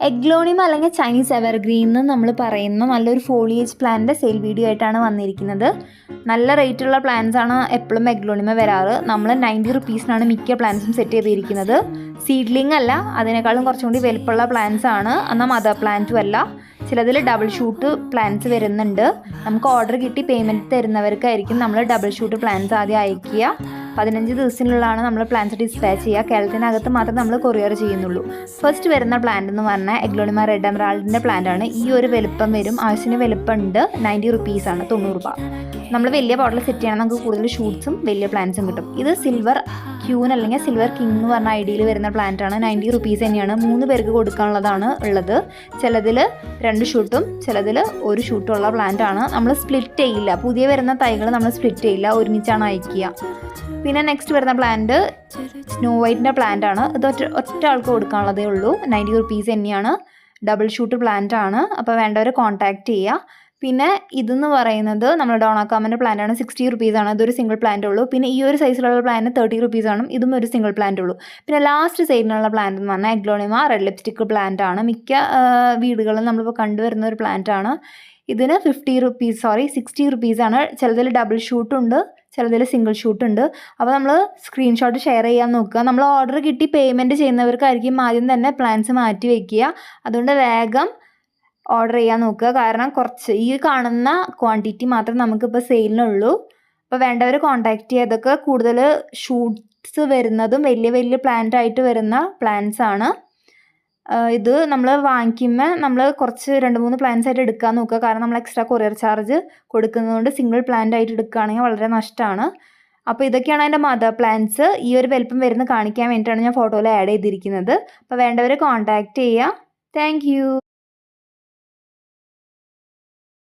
Aglaonema അല്ലെങ്കിൽ Chinese evergreen എന്ന് നമ്മൾ പറയുന്ന നല്ലൊരു ഫോളിയേജ് പ്ലാന്റിൻ്റെ സെയിൽ വീഡിയോ ആയിട്ടാണ് വന്നിരിക്കുന്നത്. നല്ല റേറ്റുള്ള പ്ലാന്റ്സ് ആണ് എപ്പോഴും എഗ്ലോണിമ വരാറ്. നമ്മൾ 90 റുപ്പീസിനാണ് മിക്ക പ്ലാന്റ്സും സെറ്റ് ചെയ്തിരിക്കുന്നത്. സീഡ്ലിംഗ് അല്ല, അതിനേക്കാളും കുറച്ചും കൂടി വലുപ്പമുള്ള പ്ലാന്റ്സ് ആണ്. എന്നാൽ മദർ പ്ലാന്റും അല്ല. ചിലതിൽ ഡബിൾ ഷൂട്ട് പ്ലാന്റ്സ് വരുന്നുണ്ട്. നമുക്ക് ഓർഡർ കിട്ടി പേയ്മെൻറ്റ് തരുന്നവർക്കായിരിക്കും നമ്മൾ ഡബിൾ ഷൂട്ട് പ്ലാന്റ്സ് ആദ്യം അയക്കുക. 15 ദിവസത്തിനുള്ളിലാണ് നമ്മൾ പ്ലാന്റ്സ് ഡിസ്പാച്ച് ചെയ്യുക. കേരളത്തിനകത്ത് മാത്രമേ നമ്മൾ കൊറിയർ ചെയ്യുന്നുള്ളൂ. ഫസ്റ്റ് വരുന്ന പ്ലാന്റ് എന്ന് പറഞ്ഞാൽ എഗ്ലോണിമ റെഡ് എമറാൾഡിൻ്റെ പ്ലാന്റ് ആണ്. ഈ ഒരു വലുപ്പം വരും, ആവശ്യത്തിന് വലുപ്പമുണ്ട്. 90 റുപ്പീസാണ്, 90 രൂപ. നമ്മൾ വലിയ ബോട്ടിൽ സെറ്റ് ചെയ്യണം, നമുക്ക് കൂടുതൽ ഷൂട്ട്സും വലിയ പ്ലാന്റ്സും കിട്ടും. ഇത് സിൽവർ ക്യൂൻ അല്ലെങ്കിൽ സിൽവർ കിങ് എന്ന് പറഞ്ഞ ഐഡിയയിൽ വരുന്ന പ്ലാന്റ് ആണ്. 90 റുപ്പീസ് തന്നെയാണ്. 3 പേർക്ക് കൊടുക്കാനുള്ളതാണ് ഉള്ളത്. ചിലതിൽ 2 ഷൂട്ടും ചിലതിൽ 1 ഷൂട്ടും ഉള്ള പ്ലാന്റ് ആണ്. നമ്മൾ സ്പ്ലിറ്റ് ചെയ്യില്ല, പുതിയ വരുന്ന തൈകൾ നമ്മൾ സ്പ്ലിറ്റ് ചെയ്യില്ല, ഒരുമിച്ചാണ് അയക്കുക. പിന്നെ നെക്സ്റ്റ് വരുന്ന പ്ലാന്റ് സ്നോ വൈറ്റിൻ്റെ പ്ലാന്റ് ആണ്. ഇത് ഒറ്റ ആൾക്ക് കൊടുക്കാനുള്ളതേ ഉള്ളൂ. 90 റുപ്പീസ് തന്നെയാണ്. ഡബിൾ ഷൂട്ട് പ്ലാന്റ് ആണ്. അപ്പോൾ വേണ്ടവർ കോൺടാക്റ്റ് ചെയ്യുക. പിന്നെ ഇതെന്ന് പറയുന്നത് നമ്മുടെ ഡോണാക്കാമൻ്റെ പ്ലാന്റ് ആണ്. 60 റുപ്പീസാണ്. ഇതൊരു സിംഗിൾ പ്ലാന്റ് ഉള്ളൂ. പിന്നെ ഈ ഒരു സൈസിലുള്ള പ്ലാന്റ് 30 റുപ്പീസാണ്. ഇതും ഒരു സിംഗിൾ പ്ലാന്റ് ഉള്ളൂ. പിന്നെ ലാസ്റ്റ് സൈഡിലുള്ള പ്ലാന്റ് എന്ന് പറഞ്ഞാൽ എഗ്ലോണിമ റെഡ് ലിപ്സ്റ്റിക് പ്ലാന്റ് ആണ്. മിക്ക വീടുകളിലും നമ്മളിപ്പോൾ കണ്ടുവരുന്ന ഒരു പ്ലാന്റ് ആണ്. ഇതിന് 60 റുപ്പീസാണ്. ചിലതിൽ ഡബിൾ ഷൂട്ടുണ്ട്, ചിലതിൽ സിംഗിൾ ഷൂട്ട് ഉണ്ട്. അപ്പോൾ നമ്മൾ സ്ക്രീൻഷോട്ട് ഷെയർ ചെയ്യാൻ നോക്കുക. നമ്മൾ ഓർഡർ കിട്ടി പേയ്മെൻറ്റ് ചെയ്യുന്നവർക്കായിരിക്കും ആദ്യം തന്നെ പ്ലാൻസ് മാറ്റി വയ്ക്കുക. അതുകൊണ്ട് വേഗം ഓർഡർ ചെയ്യാൻ നോക്കുക. കാരണം ഈ കാണുന്ന ക്വാണ്ടിറ്റി മാത്രമേ നമുക്കിപ്പോൾ സെയിലിനുള്ളൂ. അപ്പോൾ വേണ്ടവർ കോൺടാക്റ്റ് ചെയ്യുക. ഇതൊക്കെ കൂടുതൽ ഷൂട്ട്സ് വരുന്നതും വലിയ വലിയ പ്ലാന്റ് ആയിട്ട് വരുന്ന പ്ലാന്റ്സ് ആണ്. ഇത് നമ്മൾ വാങ്ങിക്കുമ്പോൾ നമ്മൾ കുറച്ച് 2-3 പ്ലാന്റ്സ് ആയിട്ട് എടുക്കാൻ നോക്കുക. കാരണം നമ്മൾ എക്സ്ട്രാ കൊറിയർ ചാർജ് കൊടുക്കുന്നതുകൊണ്ട് സിംഗിൾ പ്ലാന്റ് ആയിട്ട് എടുക്കുകയാണെങ്കിൽ വളരെ നഷ്ടമാണ്. അപ്പോൾ ഇതൊക്കെയാണ് അതിൻ്റെ മദർ പ്ലാന്റ്സ്. ഈ ഒരു വലുപ്പം വരുന്ന കാണിക്കാൻ വേണ്ടിയിട്ടാണ് ഞാൻ ഫോട്ടോയിൽ ആഡ് ചെയ്തിരിക്കുന്നത്. അപ്പോൾ വേണ്ടവർ കോൺടാക്റ്റ് ചെയ്യുക. താങ്ക്